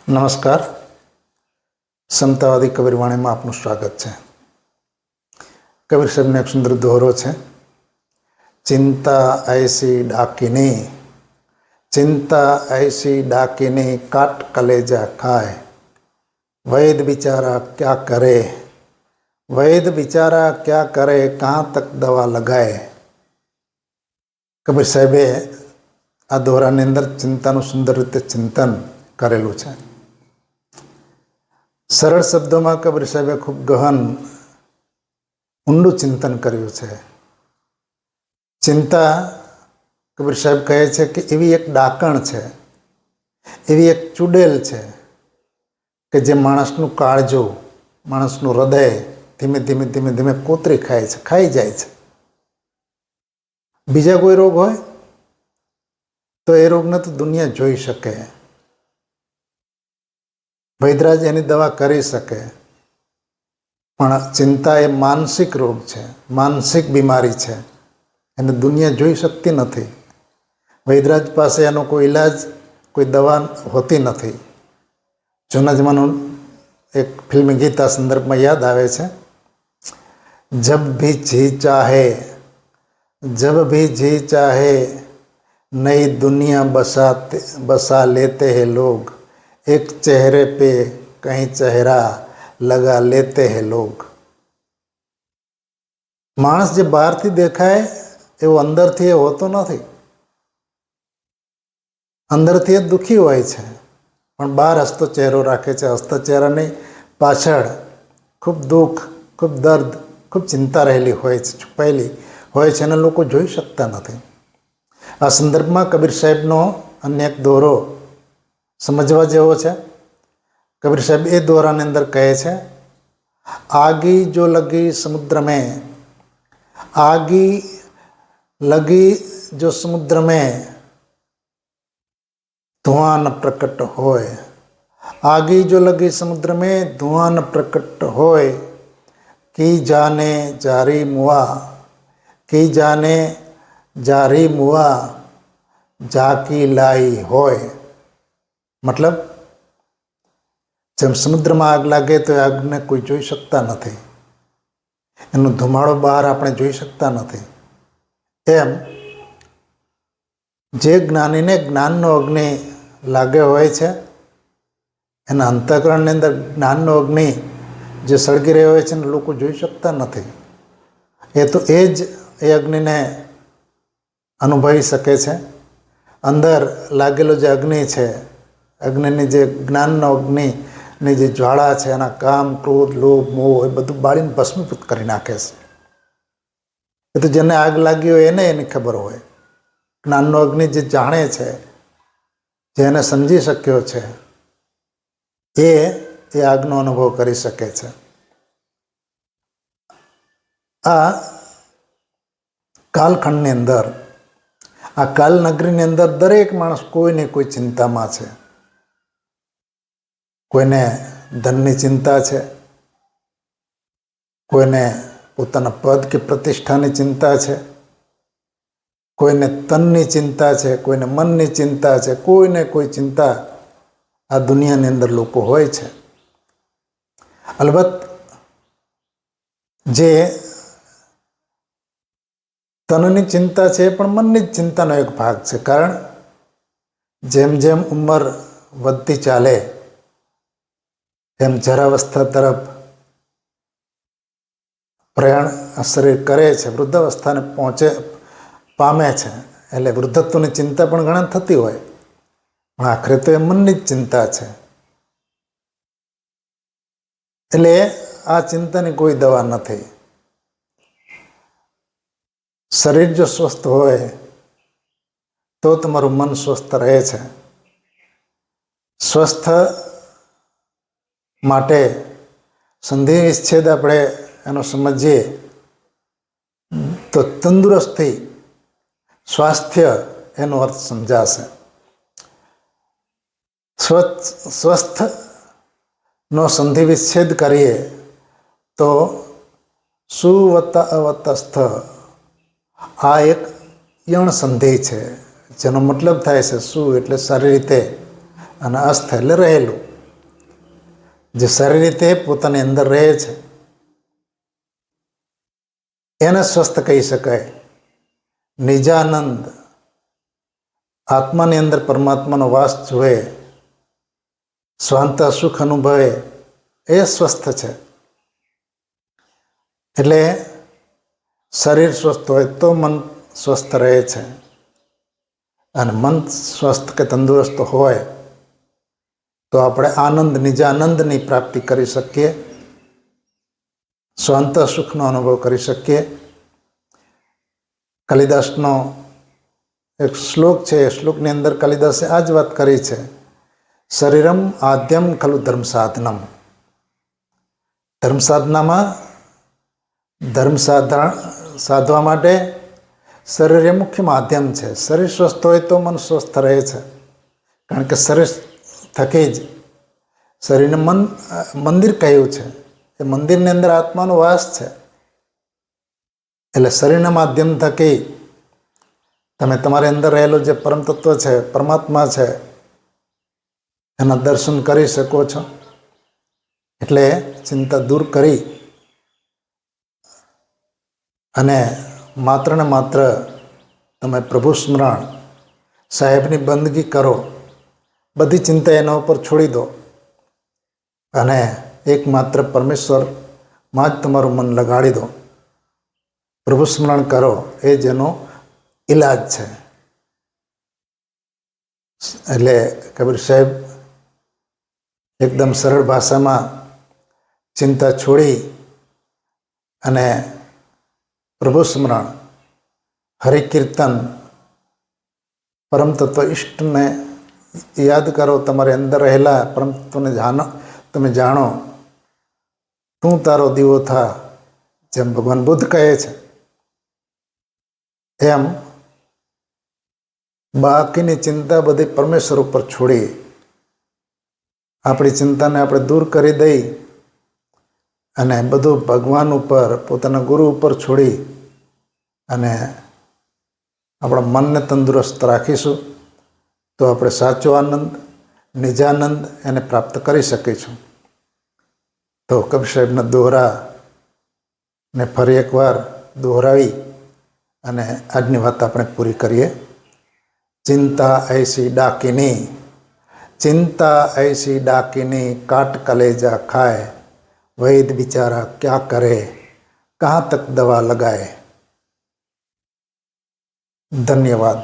नमस्कार। समतावादी कबीरवाणी में आपનું स्वागत है। कबीर साहब ने एक सुंदर दोहरो है, चिंता ऐसी डाकिनी, चिंता ऐसी डाकिनी काट कलेजा खाए, वैद बिचारा क्या करे, वैद बिचारा क्या करे, कहाँ तक दवा लगाए। कबीर साहेबे आ दोहरानी अंदर चिंताનું सुंदर रीते चिंतन करेलू है। सरल शब्दों में कबीर साहेबे खूब गहन ઊંડું चिंतन કર્યું છે। चिंता कबीर साहेब કહે છે કે એવી એક ડાકણ છે, એવી એક ચૂડેલ છે કે જે માણસનું કાળજું, માણસનું હૃદય ધીમે ધીમે ધીમે ધીમે કોતરી ખાય છે, ખાઈ જાય છે। બીજા કોઈ રોગ હોય તો એ રોગને તો દુનિયા જોઈ શકે, વૈદ્યરાજ એની દવા કરી શકે, પણ चिंता એ માનસિક રોગ છે, માનસિક બીમારી છે, એને દુનિયા જોઈ શકતી નથી। વૈદ્યરાજ પાસે એનો કોઈ ઇલાજ, કોઈ દવા હોતી નથી। જૂના જમાનાનું એક ફિલ્મી ગીત આ સંદર્ભમાં યાદ આવે છે, जब भी जी चाहे, जब भी जी चाहे नई दुनिया बसा लेते हैं लोग, एक चेहरे पे कहीं चेहरा लगा लेते हैं लोग। मानस जो बहार थी देखाय एवं अंदर थी होतो नहीं। अंदर थी दुखी होय छे पण बहार हसतो चेहरो राखे छे। हसता चेहरा नहीं, पाछळ खूब दुख, खूब दर्द, खूब चिंता रहेली होय छे, छुपायेली होय छे, ने लोको जोई शकता नहीं। आ संदर्भ में कबीर साहेबनो अन्य एक दोहरो समझवा जेवो छे। कबीर साहेब ए दोहरानी अंदर कहे छे, आगी जो लगी समुद्र में, आगी लगी जो समुद्र में धुआं न प्रकट होए, आगी जो लगी समुद्र में धुआं न प्रकट होए, की जाने जारी मुआ, की जाने जारी मुआ जाकी लाई होय। मतलब जब समुद्र में आग लगे तो आग ने कोई जोई सकता नहीं, एनो धुमाड़ो बहार आपणे जोई सकता नहीं। एम जे ज्ञानी ने ज्ञाननो अग्नि लागे होय छे, एना अंतःकरणनी अंदर ज्ञाननो अग्नि जे सळगी रह्यो होय छे ने लोको जोई शकता नहीं। ए तो एज ए अग्नि ने अनुभवी सके छे। अंदर लागेलो जे अग्नि छे, अग्निनी जे ज्ञाननो अग्नि ने जे ज्वाळा छे, एना काम, क्रोध, लोभ, मोह ए बधुं बाळीने भस्मीभूत करी नाखे छे। ए तो जेने आग लागी होय एने एनी खबर होय। ज्ञाननो अग्नि जे जाणे छे, जेने समजी शक्यो छे, ए आगनो अनुभव करी शके छे। आ कालखंडनी अंदर, आ कालनगरीनी अंदर दरेक माणस कोई ने कोई चिंतामां छे। कोईने धननी चिंता है, कोईने पोताना पद के प्रतिष्ठानी चिंता है, कोईने तननी चिंता है, कोईने मननी चिंता है, कोई ने कोई चिंता आ दुनियानी अंदर लोको होय छे। अलबत्त जे तननी चिंता है पण मननी चिंतानो एक भाग है। कारण जेम जेम उमर वधती चाले एम जरावस्था तरफ प्रयाण शरीर करे छे, वृद्धावस्था ने पहुँचे पामे छे, एटले वृद्धत्वनी चिंता पण घणी थती होय, पण आखरे तो ए मननी ज चिंता छे। एटले आ चिंतानी कोई दवा नथी। शरीर जो स्वस्थ होय तो तमारुं मन स्वस्थ रहे छे। स्वस्थ माटे संधि विच्छेद आपणे एनो समझीए तो तंदुरस्ती, स्वास्थ्य एनो अर्थ समझाशे। स्वस्थ नो संधि विच्छेद करिए तो सु वत्ता अवत्तस्थ आ एक यण संधि है, जेनो मतलब थाय छे सु एटले सारी रीते अने अस्थ एटले रहेलुं। જે સારી રીતે પોતાની અંદર રહે છે એને સ્વસ્થ કહી શકાય. નિજાનંદ, આત્માની અંદર પરમાત્માનો વાસ જોવે, સ્વાંત સુખ અનુભવે, એ સ્વસ્થ છે. એટલે શરીર સ્વસ્થ હોય તો મન સ્વસ્થ રહે છે, અને મન સ્વસ્થ કે તંદુરસ્ત હોય તો આપણે આનંદ, નિજાનંદની પ્રાપ્તિ કરી શકીએ, સ્વાંત સુખનો અનુભવ કરી શકીએ. કાલિદાસનો એક શ્લોક છે, એ શ્લોકની અંદર કાલિદાસે આ જ વાત કરી છે, શરીરમ આદ્યમ ખલુ ધર્મ સાધનમ. ધર્મ સાધનામાં ધર્મ સાધવા માટે શરીર એ મુખ્ય માધ્યમ છે. શરીર સ્વસ્થ હોય તો મન સ્વસ્થ રહે છે, કારણ કે શરીર થકી જ શરીરને મંદિર કહ્યું છે. એ મંદિરની અંદર આત્માનો વાસ છે. એટલે શરીરના માધ્યમ થકી તમે તમારી અંદર રહેલો જે પરમ તત્વ છે, પરમાત્મા છે, એના દર્શન કરી શકો છો. એટલે ચિંતા દૂર કરી અને માત્ર ને માત્ર તમે પ્રભુ સ્મરણ, સાહેબની બંદગી કરો, બધી ચિંતા એના ઉપર છોડી દો અને એકમાત્ર પરમેશ્વરમાં જ તમારું મન લગાડી દો. પ્રભુ સ્મરણ કરો, એ જ એનો ઈલાજ છે. એટલે કબીર સાહેબ એકદમ સરળ ભાષામાં ચિંતા છોડી અને પ્રભુ સ્મરણ, હરિકીર્તન, પરમ તત્વ ઈષ્ટને યાદ કરો. તમારી અંદર રહેલા પરમ તત્વને તમે જાણો. તું તારો દીવો થા, જેમ ભગવાન બુદ્ધ કહે છે, એમ બાકીની ચિંતા બધી પરમેશ્વર ઉપર છોડી આપણી ચિંતાને આપણે દૂર કરી દઈ અને બધું ભગવાન ઉપર, પોતાના ગુરુ ઉપર છોડી અને આપણા મનને તંદુરસ્ત રાખીશું તો આપણે સાચો આનંદ, નિજાનંદ એને પ્રાપ્ત કરી શકીશું. તો કબીર સાહેબના દોહરાને ફરી એકવાર દોહરાવી અને આજની વાત આપણે પૂરી કરીએ. ચિંતા ऐसी डाकिनी, चिंता ऐसी डाकिनी, काट कलेजा खाए, वैद बिचारा क्या करे, कहाँ तक दवा लगाए. धन्यवाद.